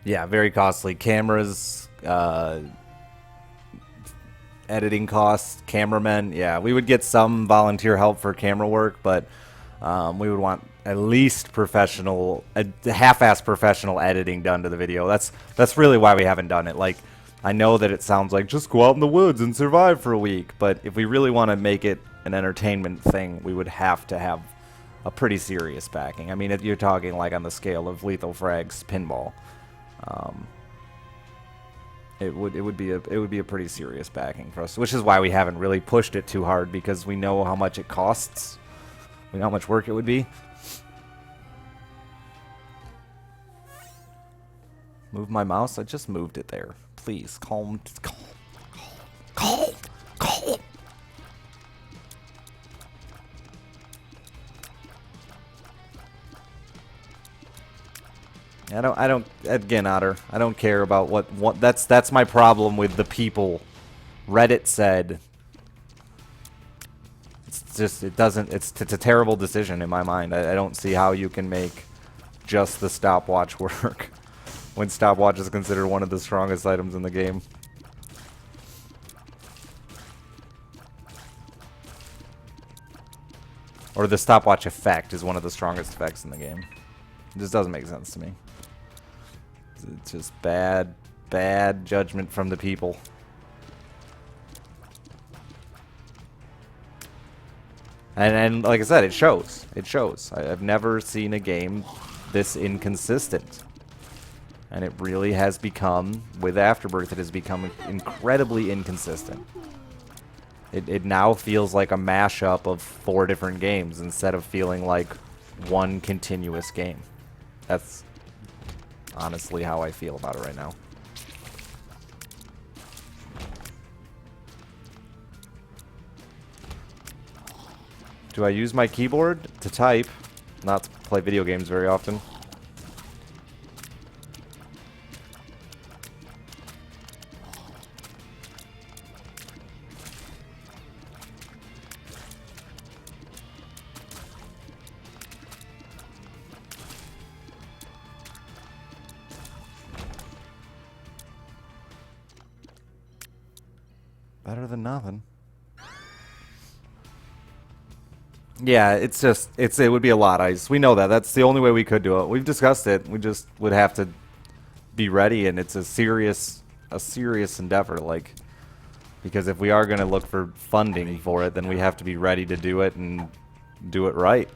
Yeah, very costly. Cameras, editing costs, cameramen. Yeah, we would get some volunteer help for camera work, but we would want at least professional, half-ass professional editing done to the video. That's really why we haven't done it. Like, I know that it sounds like just go out in the woods and survive for a week, but if we really want to make it an entertainment thing, we would have to have a pretty serious backing. I mean, if you're talking like on the scale of Lethal Frag's Pinball. Um, it would be a pretty serious backing for us, which is why we haven't really pushed it too hard, because we know how much it costs. We know how much work it would be. Move my mouse? I just moved it there. Please, calm. Again, Otter, I don't care about what that's my problem with the people. Reddit said it's a terrible decision in my mind. I don't see how you can make just the stopwatch work when stopwatch is considered one of the strongest items in the game. Or the stopwatch effect is one of the strongest effects in the game. It just doesn't make sense to me. It's just bad judgment from the people. And like I said, it shows. It shows. I've never seen a game this inconsistent. And it really has become, with Afterbirth, it has become incredibly inconsistent. It now feels like a mashup of 4 different games instead of feeling like one continuous game. That's honestly how I feel about it right now. Do I use my keyboard to type? Not to play video games very often. Better than nothing. Yeah, it's just it would be a lot, Ice. We know that. That's the only way we could do it. We've discussed it. We just would have to be ready, and it's a serious endeavor, like, because if we are going to look for funding for it, then we have to be ready to do it and do it right.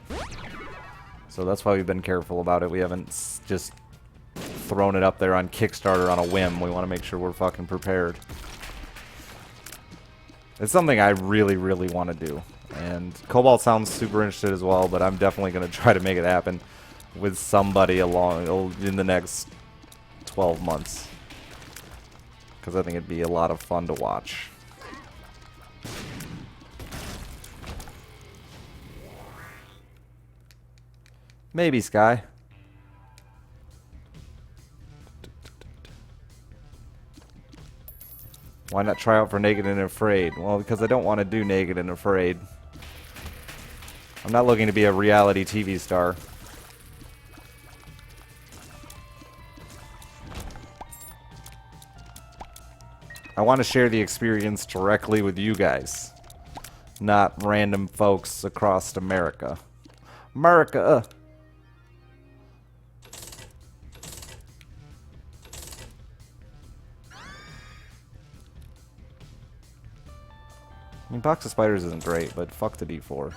So that's why we've been careful about it. We haven't just thrown it up there on Kickstarter on a whim. We want to make sure we're fucking prepared. It's something I really want to do. And Cobalt sounds super interested as well, but I'm definitely going to try to make it happen with somebody along in the next 12 months. Because I think it'd be a lot of fun to watch. Maybe, Sky. Why not try out for Naked and Afraid? Well, because I don't want to do Naked and Afraid. I'm not looking to be a reality TV star. I want to share the experience directly with you guys, not random folks across America. America! I mean, Box of Spiders isn't great, but fuck the D4.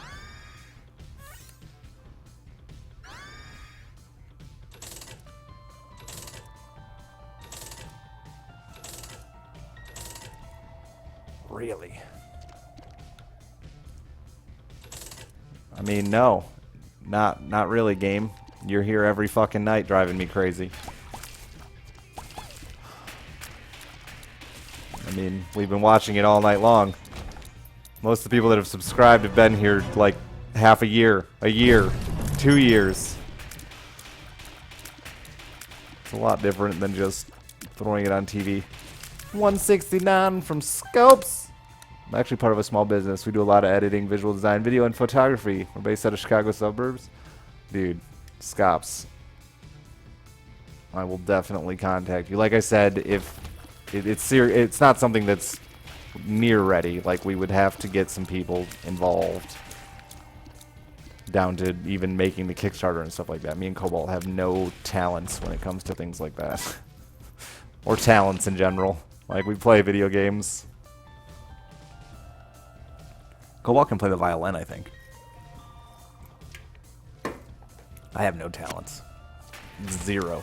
Really? I mean, no. Not really, game. You're here every fucking night driving me crazy. I mean, we've been watching it all night long. Most of the people that have subscribed have been here like half a year, 2 years. It's a lot different than just throwing it on TV. 169 from Scopes. I'm actually part of a small business. We do a lot of editing, visual design, video, and photography. We're based out of Chicago suburbs. Dude, Scopes. I will definitely contact you. Like I said, if it's not something that's near ready. Like, we would have to get some people involved, down to even making the Kickstarter and stuff like that. Me and Cobalt have no talents when it comes to things like that. Or talents in general. Like, we play video games. Cobalt can play the violin, I think. I have no talents. Zero.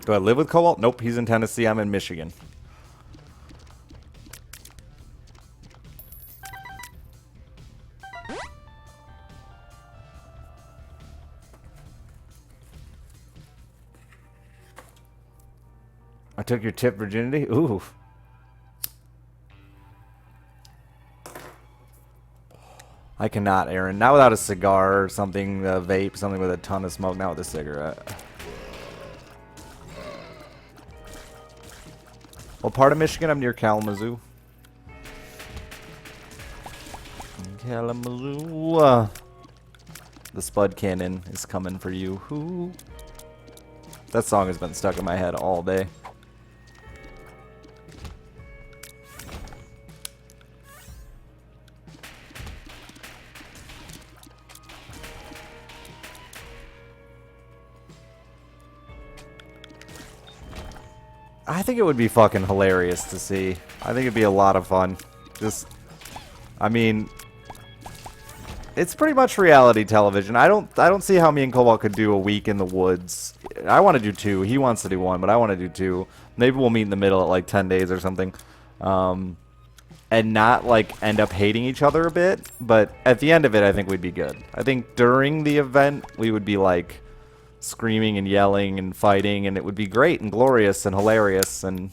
Do I live with Cobalt? Nope, he's in Tennessee. I'm in Michigan. I took your tip virginity? Ooh. I cannot, Aaron. Not without a cigar or something, a vape, something with a ton of smoke. Not with a cigarette. Well, part of Michigan, I'm near Kalamazoo. Kalamazoo. The Spud Cannon is coming for you. Who? That song has been stuck in my head all day. I think it would be fucking hilarious to see. I think it'd be a lot of fun. Just, I mean, it's pretty much reality television. I don't see how me and Cobalt could do a week in the woods. I want to do 2. He wants to do 1, but I want to do 2. Maybe we'll meet in the middle at like 10 days or something. And not like end up hating each other a bit. But at the end of it, I think we'd be good. I think during the event, we would be like screaming and yelling and fighting, and it would be great and glorious and hilarious, and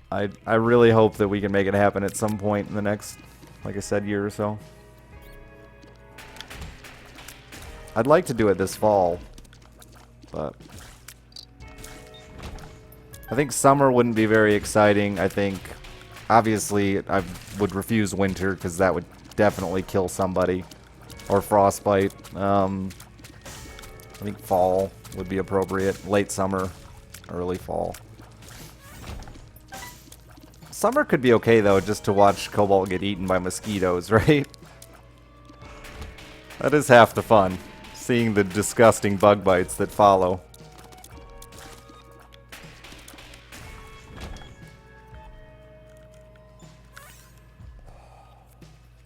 I really hope that we can make it happen at some point in the next, like I said, year or so. I'd like to do it this fall, but I think summer wouldn't be very exciting. I think, obviously, I would refuse winter because that would definitely kill somebody. Or frostbite. I think fall would be appropriate. Late summer, early fall. Summer could be okay, though, just to watch Cobalt get eaten by mosquitoes, right? That is half the fun. Seeing the disgusting bug bites that follow.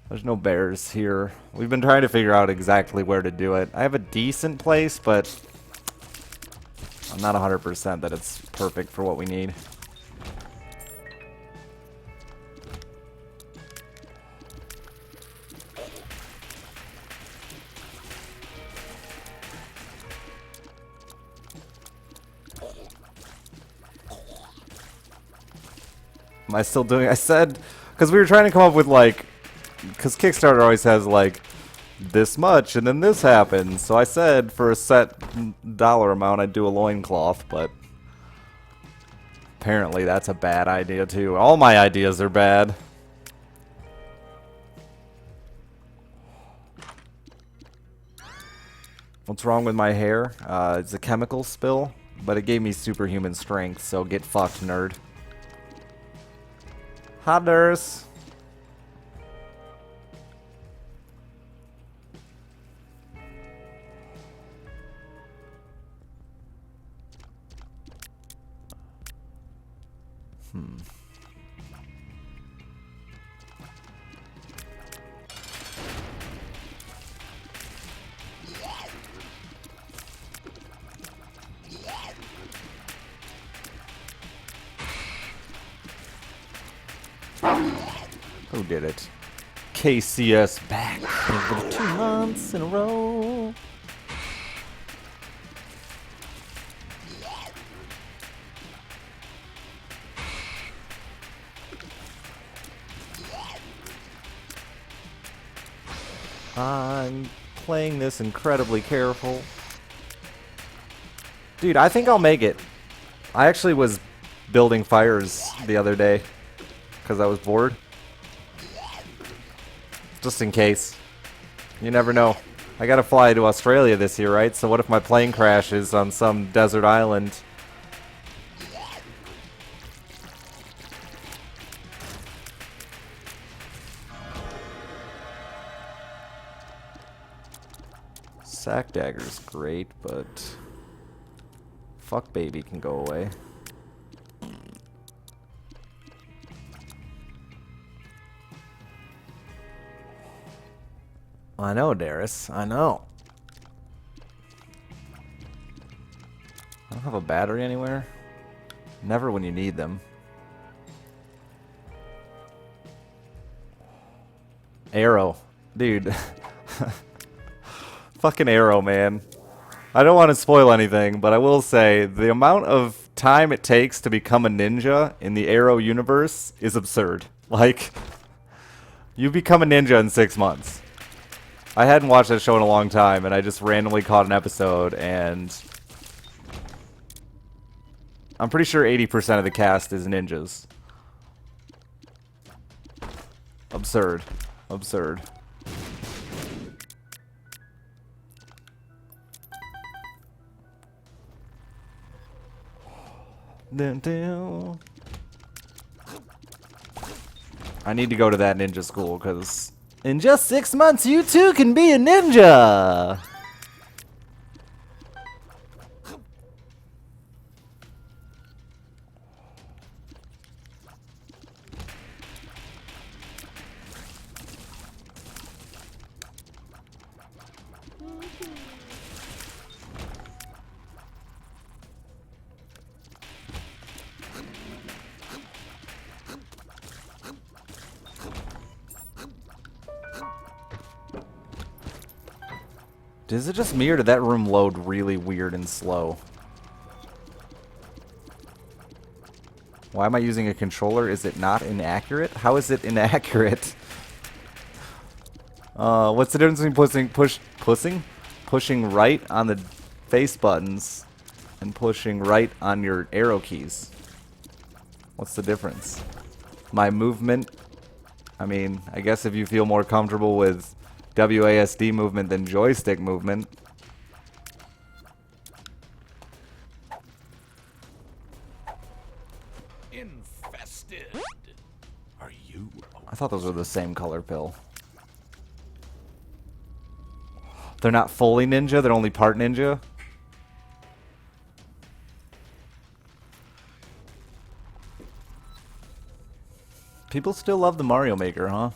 There's no bears here. We've been trying to figure out exactly where to do it. I have a decent place, but I'm not 100% that it's perfect for what we need. Am I still doing... I said... Because we were trying to come up with, like... Because Kickstarter always has, like, this much, and then this happens. So I said for a set dollar amount, I'd do a loincloth, but... Apparently that's a bad idea, too. All my ideas are bad. What's wrong with my hair? It's a chemical spill, but it gave me superhuman strength, so get fucked, nerd. Hi, nurse. Who did it? KCS back for 2 months in a row. I'm playing this incredibly careful. Dude, I think I'll make it. I actually was building fires the other day because I was bored. Just in case. You never know. I gotta fly to Australia this year, right? So what if my plane crashes on some desert island? Sack dagger's great, but fuck baby can go away. I know, Darius. I know. I don't have a battery anywhere. Never when you need them. Arrow. Dude. Fucking arrow, man. I don't want to spoil anything, but I will say the amount of time it takes to become a ninja in the arrow universe is absurd. Like, you become a ninja in 6 months. I hadn't watched that show in a long time, and I just randomly caught an episode, and I'm pretty sure 80% of the cast is ninjas. Absurd. Absurd. I need to go to that ninja school, because in just 6 months, you too can be a ninja! Is it just me, or did that room load really weird and slow? Why am I using a controller? Is it not inaccurate? How is it inaccurate? What's the difference between pushing right on the face buttons and pushing right on your arrow keys? What's the difference? My movement? I mean, I guess if you feel more comfortable with WASD movement than joystick movement. Infested. Are you? I thought those were the same color pill. They're not fully ninja, they're only part ninja. People still love the Mario Maker, huh?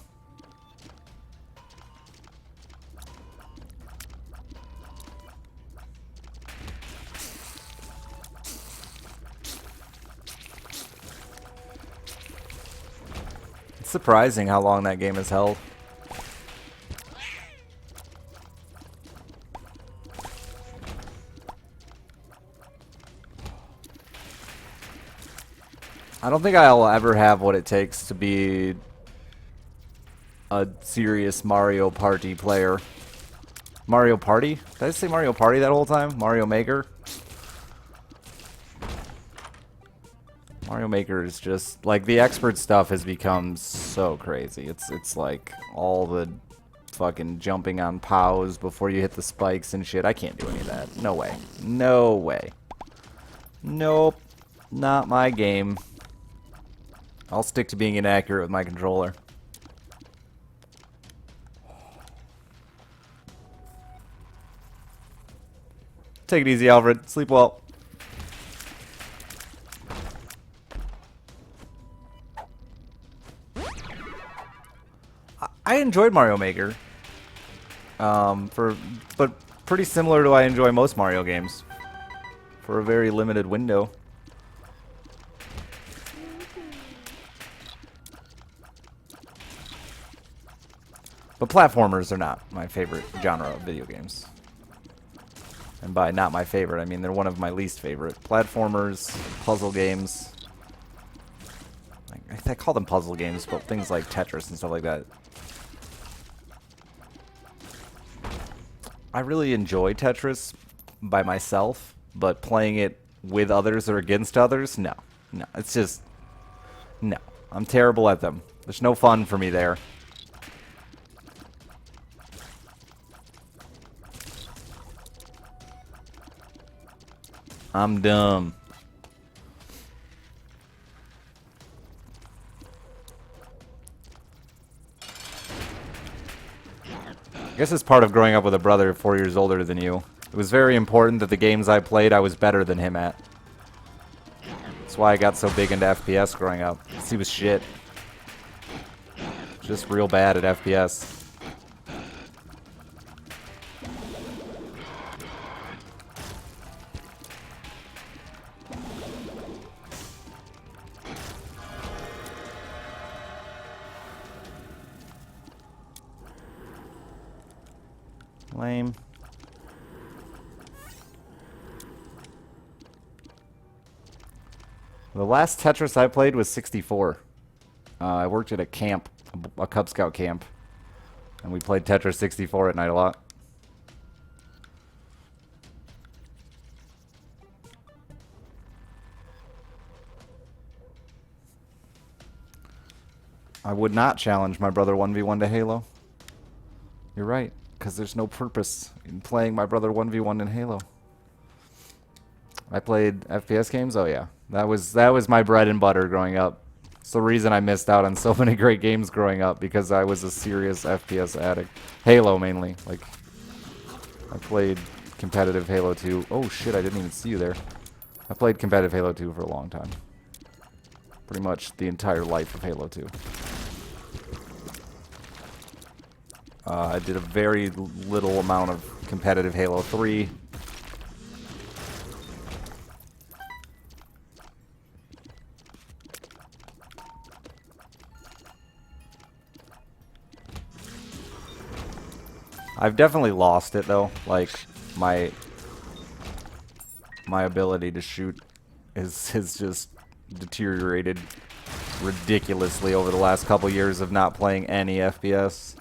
It's surprising how long that game has held. I don't think I'll ever have what it takes to be a serious Mario Party player. Mario Party? Did I say Mario Party that whole time? Mario Maker? Mario Maker is just, like, the expert stuff has become so crazy. It's like all the fucking jumping on POWs before you hit the spikes and shit. I can't do any of that. No way. No way. Nope. Not my game. I'll stick to being inaccurate with my controller. Take it easy, Alfred. Sleep well. I enjoyed Mario Maker. But pretty similar to I enjoy most Mario games. For a very limited window. But platformers are not my favorite genre of video games. And by not my favorite, I mean they're one of my least favorite. Platformers, puzzle games. I call them puzzle games, but things like Tetris and stuff like that. I really enjoy Tetris by myself, but playing it with others or against others, no. No, it's just, no. I'm terrible at them. There's no fun for me there. I'm dumb. I guess it's part of growing up with a brother 4 years older than you. It was very important that the games I played, I was better than him at. That's why I got so big into FPS growing up. 'Cause he was shit. Just real bad at FPS. Lame. The last Tetris I played was 64. I worked at a camp, a Cub Scout camp, and we played Tetris 64 at night a lot. I would not challenge my brother 1v1 to Halo. You're right, because there's no purpose in playing my brother 1v1 in Halo. I played FPS games. Oh yeah, that was my bread and butter growing up. It's the reason I missed out on so many great games growing up, because I was a serious FPS addict. Halo mainly. Like, I played competitive Halo 2. Oh shit, I didn't even see you there. I played competitive Halo 2 for a long time. Pretty much the entire life of Halo 2. I did a very little amount of competitive Halo 3. I've definitely lost it though. Like my ability to shoot has just deteriorated ridiculously over the last couple years of not playing any FPS.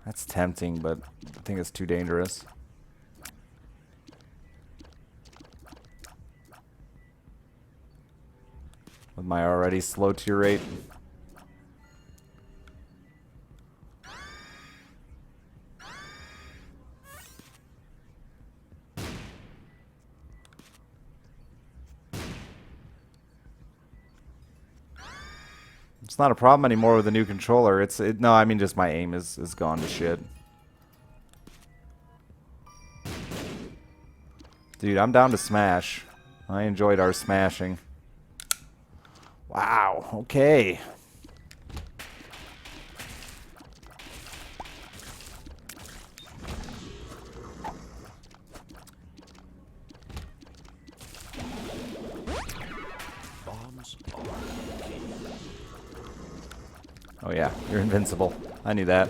That's tempting, but I think it's too dangerous. With my already slow tier rate. It's not a problem anymore with the new controller. No, I mean just my aim is gone to shit. Dude, I'm down to smash. I enjoyed our smashing. Wow, okay. Bombs are key. Oh yeah, you're invincible. I knew that.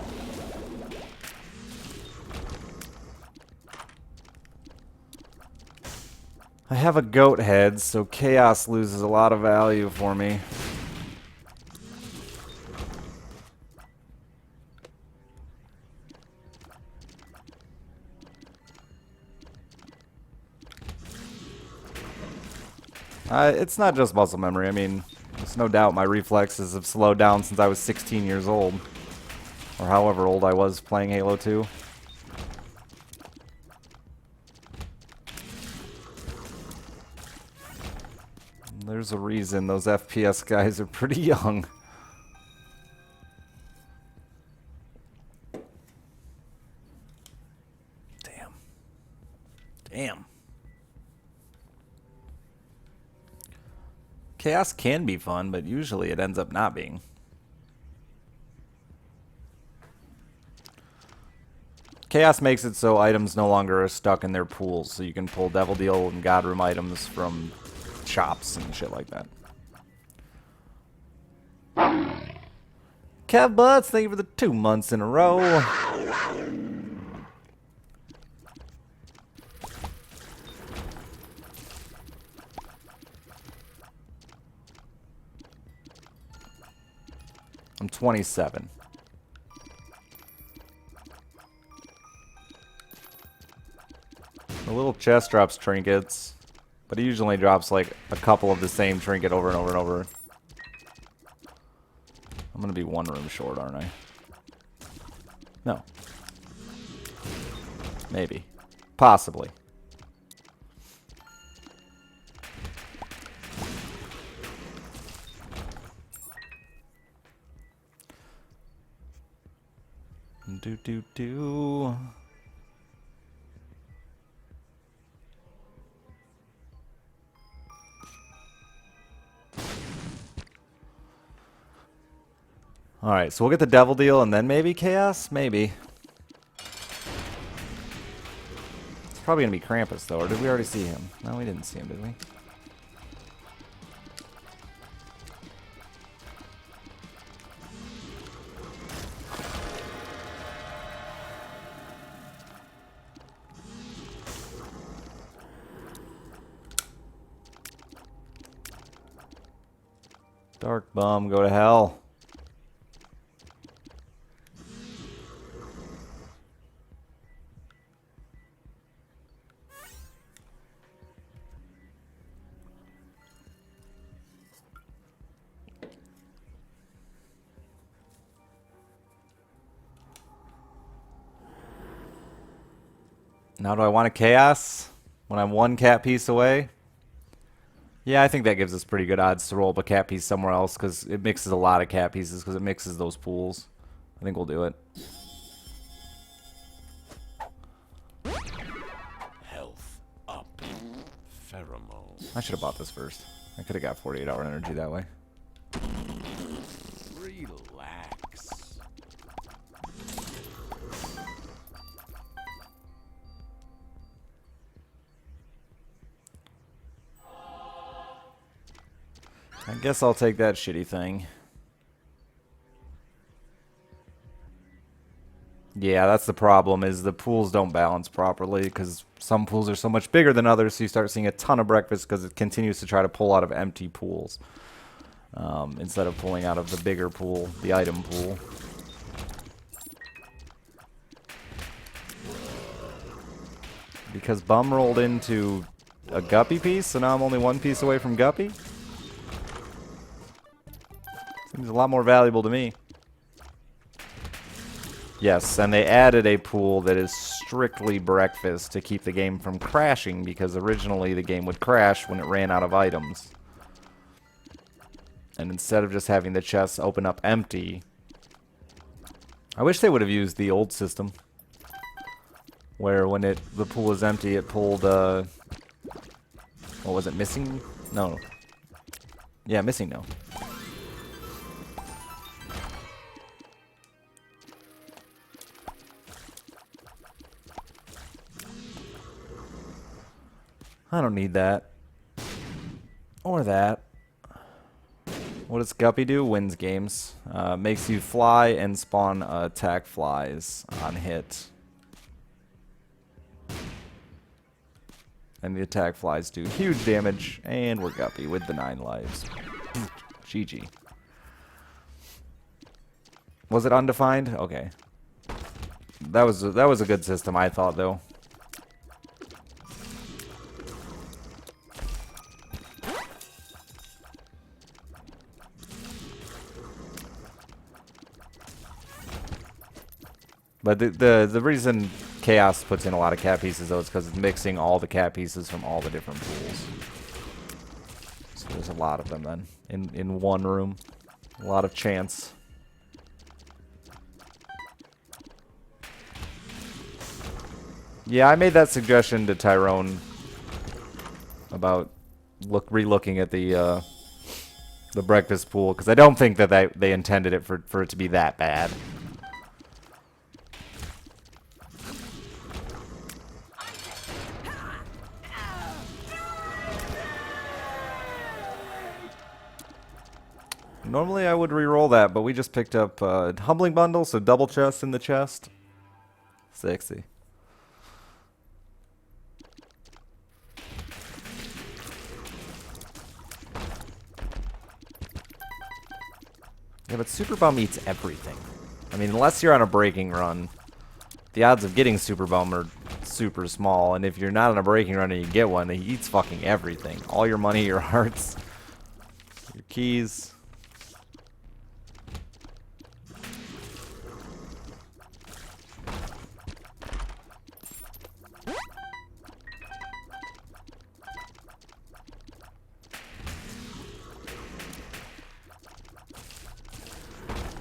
I have a goat head, so chaos loses a lot of value for me. It's not just muscle memory. I mean, there's no doubt my reflexes have slowed down since I was 16 years old. Or however old I was playing Halo 2. There's a reason those FPS guys are pretty young. Damn. Damn. Chaos can be fun, but usually it ends up not being. Chaos makes it so items no longer are stuck in their pools, so you can pull Devil Deal and God Room items from shops and shit like that. Kev Butts, thank you for the 2 months in a row. I'm 27. The little chest drops trinkets, but it usually drops like a couple of the same trinket over and over and over. I'm gonna be one room short, aren't I? No. Maybe. Possibly. Do. Alright, so we'll get the devil deal and then maybe chaos? Maybe. It's probably gonna be Krampus though, or did we already see him? No, we didn't see him, did we? Dark bum, go to hell. Now do I want a chaos when I'm one cat piece away? Yeah, I think that gives us pretty good odds to roll up a cat piece somewhere else because it mixes a lot of cat pieces because it mixes those pools. I think we'll do it. Health up. Pheromone. I should have bought this first. I could have got 48-hour energy that way. Relax. I guess I'll take that shitty thing. Yeah, that's the problem, is the pools don't balance properly because some pools are so much bigger than others, so you start seeing a ton of breakfast because it continues to try to pull out of empty pools instead of pulling out of the bigger pool, the item pool. Because Bum rolled into a Guppy piece, so now I'm only one piece away from Guppy? Seems a lot more valuable to me. Yes, and they added a pool that is strictly breakfast to keep the game from crashing, because originally the game would crash when it ran out of items. And instead of just having the chests open up empty, I wish they would have used the old system, where when the pool is empty, it pulled, what was it, missing? No. Yeah, missing no. I don't need that. Or that. What does Guppy do? Wins games. Makes you fly and spawn attack flies on hit. And the attack flies do huge damage. And we're Guppy with the 9 lives. GG. Was it undefined? Okay. That was a good system, I thought, though. But the reason Chaos puts in a lot of cat pieces, though, is because it's mixing all the cat pieces from all the different pools. So there's a lot of them, then, in one room. A lot of chance. Yeah, I made that suggestion to Tyrone about re-looking at the breakfast pool, because I don't think that they intended it for it to be that bad. Normally I would re-roll that, but we just picked up Humbling Bundle, so double chest in the chest. Sexy. Yeah, but Super Bum eats everything. I mean, unless you're on a breaking run, the odds of getting Super Bum are super small. And if you're not on a breaking run and you get one, he eats fucking everything. All your money, your hearts, your keys.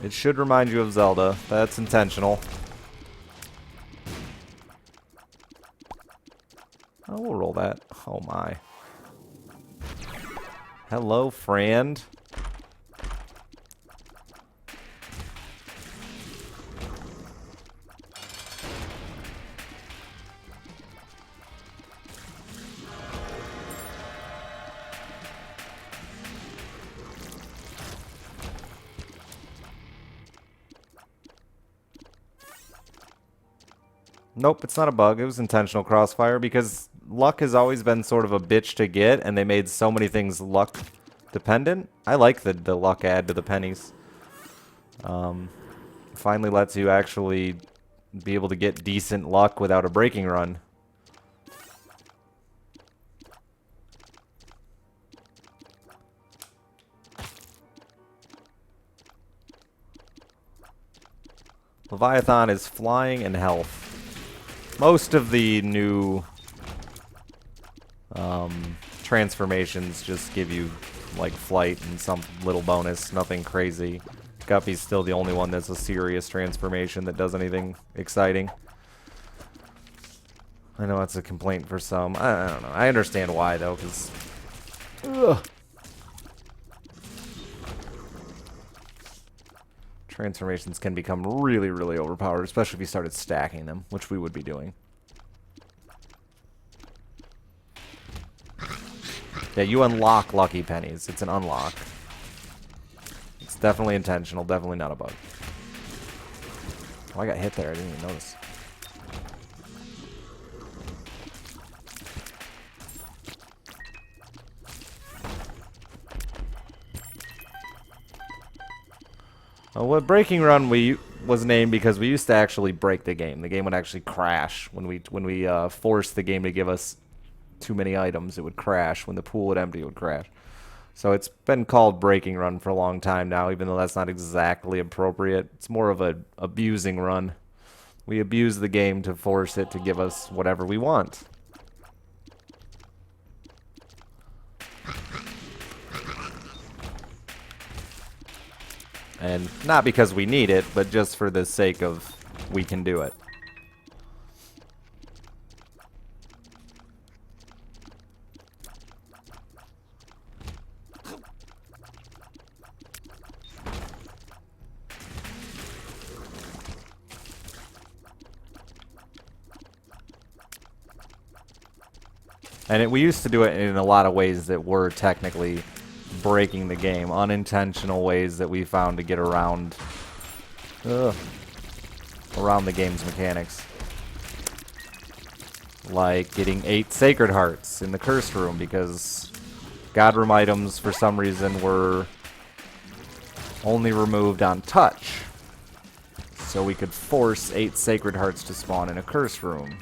It should remind you of Zelda. That's intentional. Oh, we'll roll that. Oh my. Hello, friend. Nope, it's not a bug. It was intentional crossfire because luck has always been sort of a bitch to get, and they made so many things luck dependent. I like the luck add to the pennies. Finally lets you actually be able to get decent luck without a breaking run. Leviathan is flying and health. Most of the new transformations just give you like flight and some little bonus, nothing crazy. Guppy's still the only one that's a serious transformation that does anything exciting. I know that's a complaint for some. I don't know. I understand why though, because transformations can become really, really overpowered, especially if you started stacking them, which we would be doing. Yeah, you unlock lucky pennies. It's an unlock. It's definitely intentional, definitely not a bug. Oh, I got hit there. I didn't even notice. What breaking run was named because we used to actually break the game. The game would actually crash when we forced the game to give us too many items. It would crash when the pool would empty. It would crash. So it's been called breaking run for a long time now, even though that's not exactly appropriate. It's more of a abusing run. We abuse the game to force it to give us whatever we want. And not because we need it, but just for the sake of we can do it. And we used to do it in a lot of ways that were technically breaking the game. Unintentional ways that we found to get around the game's mechanics. Like getting 8 Sacred Hearts in the Cursed Room because God Room items, for some reason, were only removed on touch. So we could force 8 Sacred Hearts to spawn in a Cursed Room.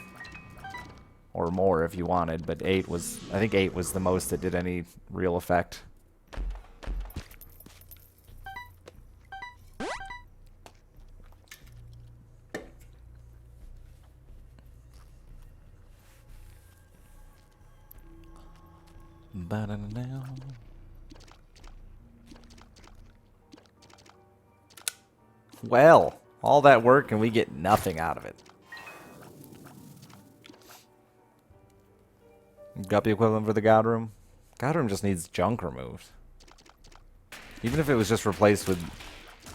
Or more if you wanted, but I think 8 was the most that did any real effect. Well, all that work and we get nothing out of it. Guppy equivalent for the God Room? God Room just needs junk removed. Even if it was just replaced with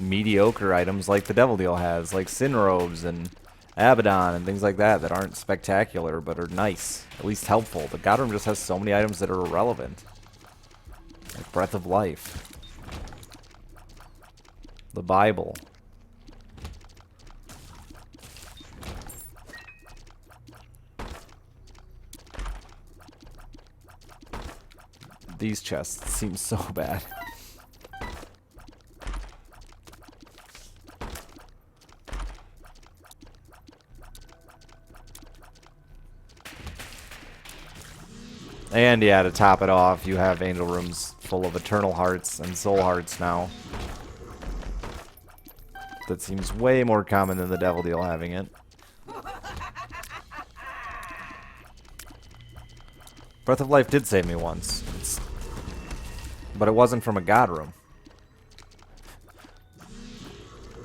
mediocre items like the Devil Deal has, like Sin Robes and Abaddon and things like that aren't spectacular but are nice, at least helpful. The God Room just has so many items that are irrelevant. Like Breath of Life. The Bible. These chests seem so bad. And yeah, to top it off, you have angel rooms full of eternal hearts and soul hearts now. That seems way more common than the devil deal having it. Breath of Life did save me once. But it wasn't from a god room.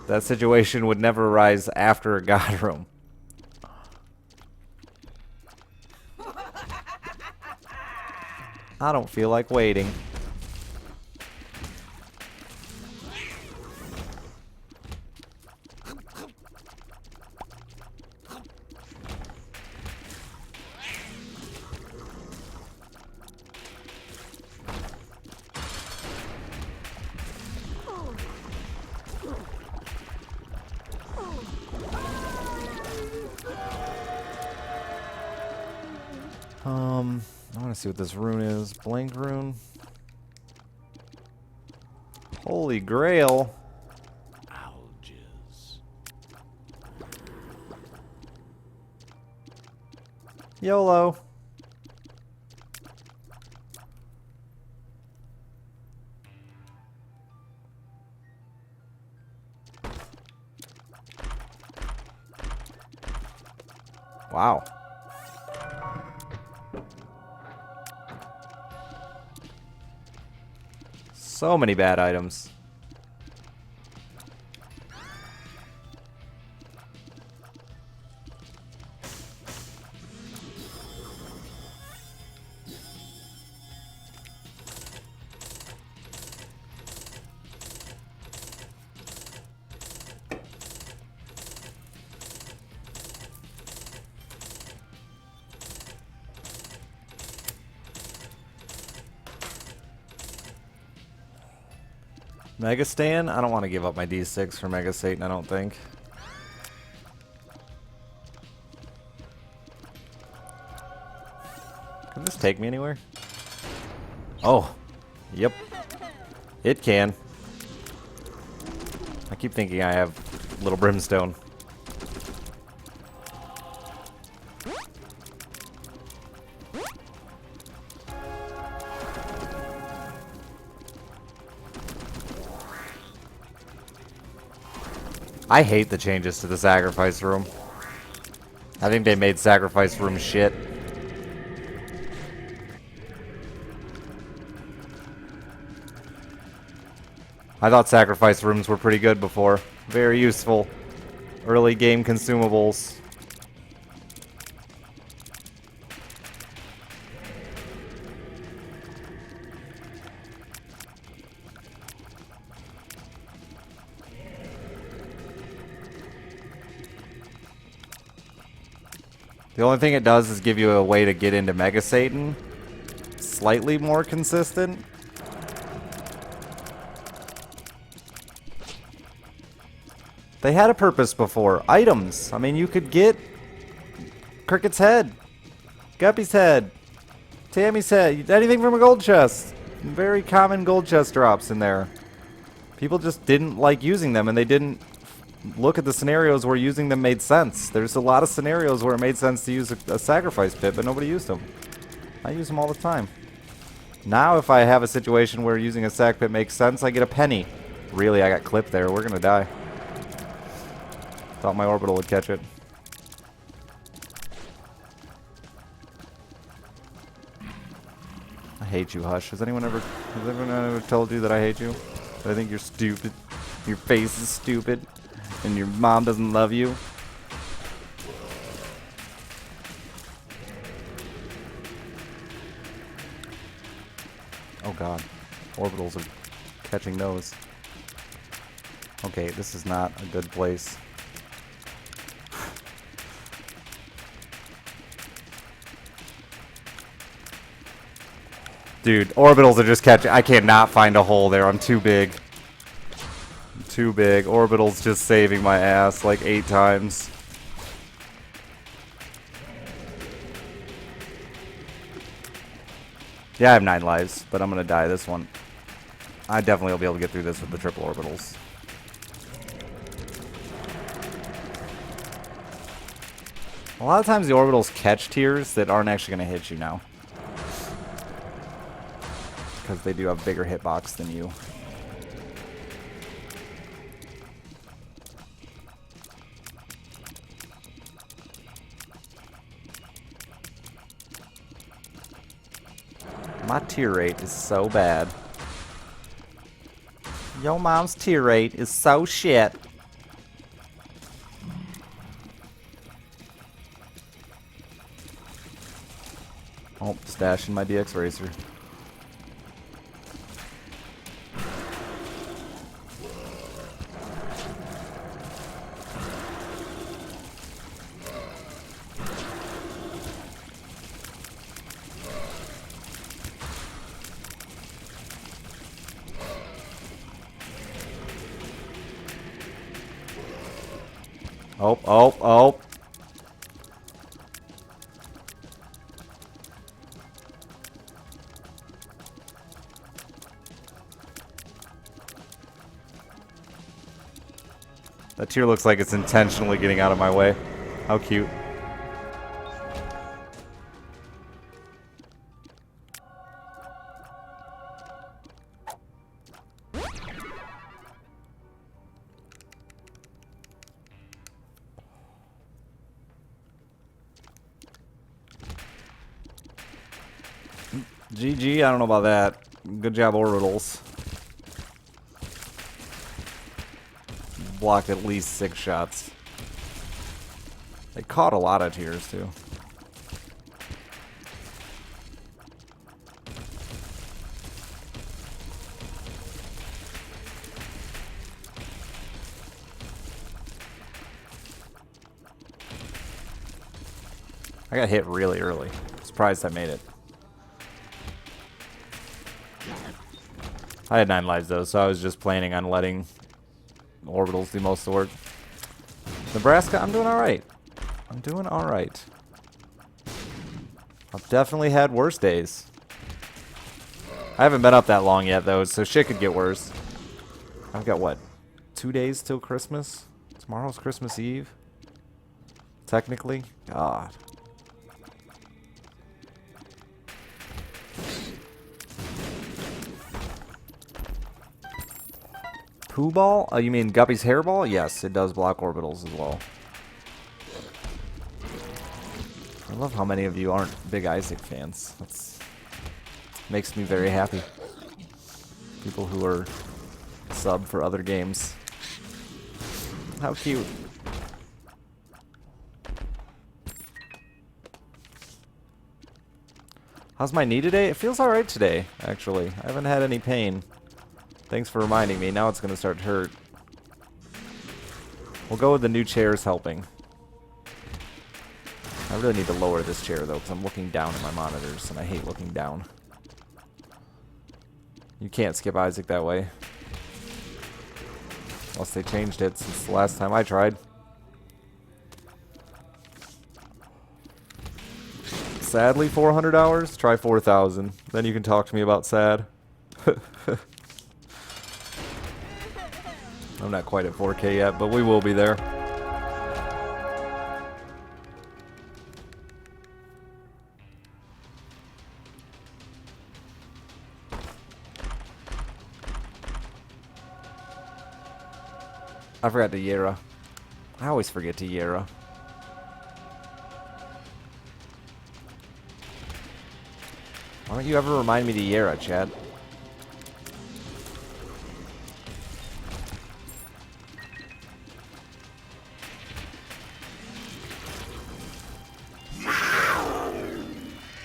That situation would never arise after a god room. I don't feel like waiting. I want to see what this rune is. Blank rune. Holy Grail. Alges. YOLO. Wow. So many bad items. Mega Stan? I don't want to give up my D6 for Mega Satan, I don't think. Can this take me anywhere? Oh. Yep. It can. I keep thinking I have little brimstone. I hate the changes to the sacrifice room. I think they made sacrifice room shit. I thought sacrifice rooms were pretty good before. Very useful. Early game consumables. The only thing it does is give you a way to get into Mega Satan. Slightly more consistent. They had a purpose before. Items. I mean, you could get Cricket's head, Guppy's head, Tammy's head, anything from a gold chest. Very common gold chest drops in there. People just didn't like using them, and they didn't look at the scenarios where using them made sense. There's a lot of scenarios where it made sense to use a sacrifice pit, but nobody used them. I use them all the time. Now if I have a situation where using a sac pit makes sense, I get a penny. Really, I got clipped there. We're gonna die. Thought my orbital would catch it. I hate you, Hush. Has anyone ever told you that I hate you? That I think you're stupid. Your face is stupid. And your mom doesn't love you. Oh god. Orbitals are catching those. Okay, this is not a good place. Dude, orbitals are just catching. I cannot find a hole there. I'm too big. Too big. Orbital's just saving my ass like 8 times. Yeah, I have 9 lives, but I'm gonna die this one. I definitely will be able to get through this with the triple orbitals. A lot of times the orbitals catch tiers that aren't actually gonna hit you now. because they do have bigger hitbox than you. My tear rate is so bad. Yo mom's tear rate is so shit. Oh, stashing my DX Racer. Oh, oh, oh. That tier looks like it's intentionally getting out of my way. How cute. GG, I don't know about that. Good job, Orbitals. Blocked at least 6 shots. They caught a lot of tiers, too. I got hit really early. Surprised I made it. I had 9 lives though, so I was just planning on letting Orbitals do most of the work. Nebraska, I'm doing alright. I'm doing alright. I've definitely had worse days. I haven't been up that long yet though, so shit could get worse. I've got what? 2 days till Christmas? Tomorrow's Christmas Eve? Technically? God. Pooh Ball? You mean Guppy's Hairball? Yes, it does block Orbitals as well. I love how many of you aren't big Isaac fans. That's makes me very happy. People who are sub for other games. How cute. How's my knee today? It feels alright today, actually. I haven't had any pain. Thanks for reminding me. Now it's going to start to hurt. We'll go with the new chairs helping. I really need to lower this chair, though, because I'm looking down at my monitors, and I hate looking down. You can't skip Isaac that way. Unless they changed it since the last time I tried. Sadly, 400 hours? Try 4,000. Then you can talk to me about sad. I'm not quite at 4K yet, but we will be there. I forgot to Yera. I always forget to Yera. Why don't you ever remind me to Yera, Chad?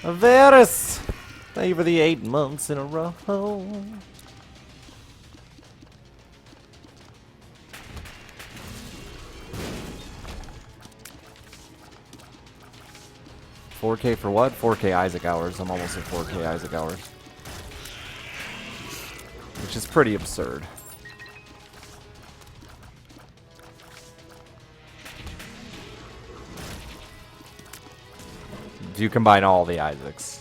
Varus! Thank you for the 8 months in a row. 4K for what? 4K Isaac hours. I'm almost at 4K Isaac hours. Which is pretty absurd. Do you combine all the Isaacs?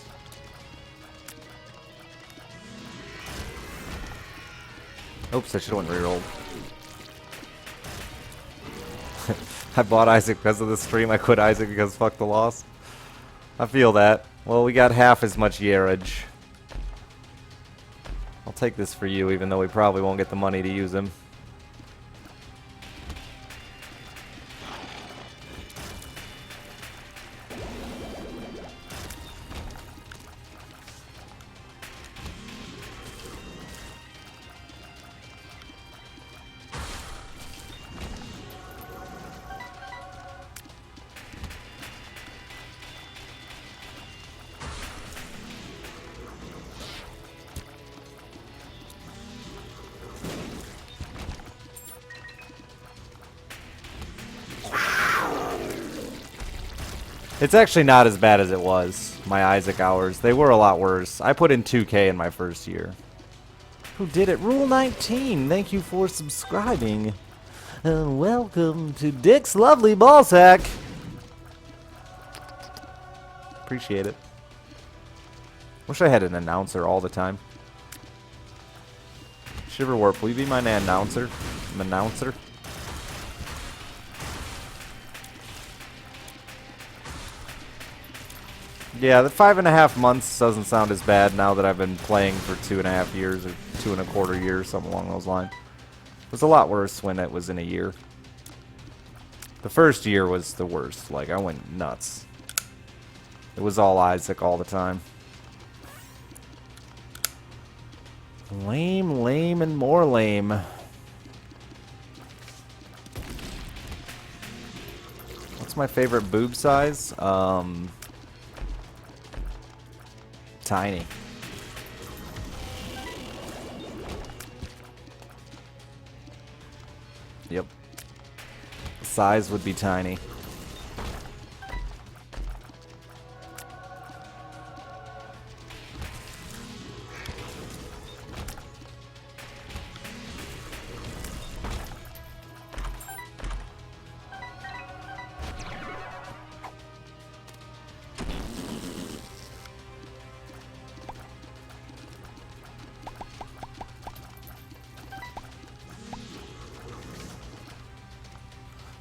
Oops, I should have went rerolled. I bought Isaac because of the stream. I quit Isaac because fuck the loss. I feel that. Well, we got half as much Yarage. I'll take this for you, even though we probably won't get the money to use him. It's actually not as bad as it was, my Isaac hours. They were a lot worse. I put in 2K in my first year. Who did it? Rule 19. Thank you for subscribing. And welcome to Dick's Lovely Ballsack. Appreciate it. Wish I had an announcer all the time. Shiverwarp, will you be my announcer? Announcer? Yeah, the 5.5 months doesn't sound as bad now that I've been playing for 2.5 years or 2.25 years, something along those lines. It was a lot worse when it was in a year. The first year was the worst. Like, I went nuts. It was all Isaac all the time. Lame, lame, and more lame. What's my favorite boob size? Tiny. Yep. Size would be tiny.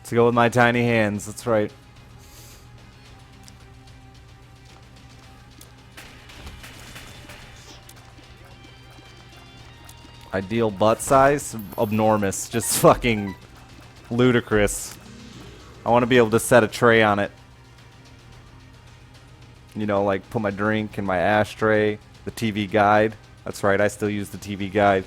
To go with my tiny hands, that's right. Ideal butt size? Abnormous. Just fucking ludicrous. I want to be able to set a tray on it. You know, like put my drink in my ashtray, the TV guide. That's right, I still use the TV guide.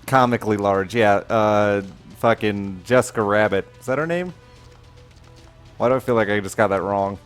Comically large, yeah. Fucking Jessica Rabbit. Is that her name? Why do I feel like I just got that wrong?